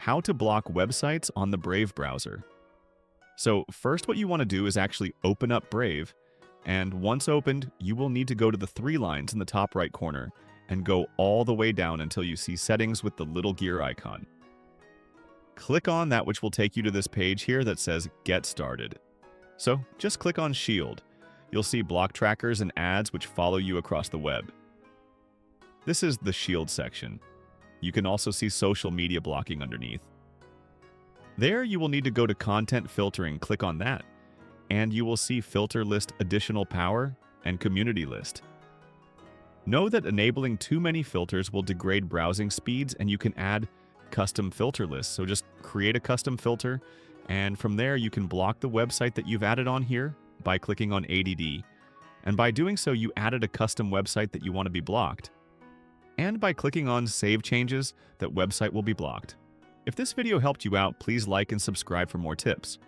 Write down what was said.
how to block websites on the Brave browser. So first what you want to do is actually open up Brave, and once opened, you will need to go to the three lines in the top right corner and go all the way down until you see Settings with the little gear icon. Click on that, which will take you to this page here that says Get Started. So just click on Shield. You'll see block trackers and ads which follow you across the web. This is the Shield section. You can also see social media blocking underneath. There you will need to go to Content Filtering, click on that, and you will see Filter List Additional Power and Community List. Know that enabling too many filters will degrade browsing speeds, and you can add custom filter lists. So just create a custom filter, and from there you can block the website that you've added on here by clicking on ADD. And by doing so, you added a custom website that you want to be blocked. And by clicking on Save Changes, that website will be blocked. If this video helped you out, please like and subscribe for more tips.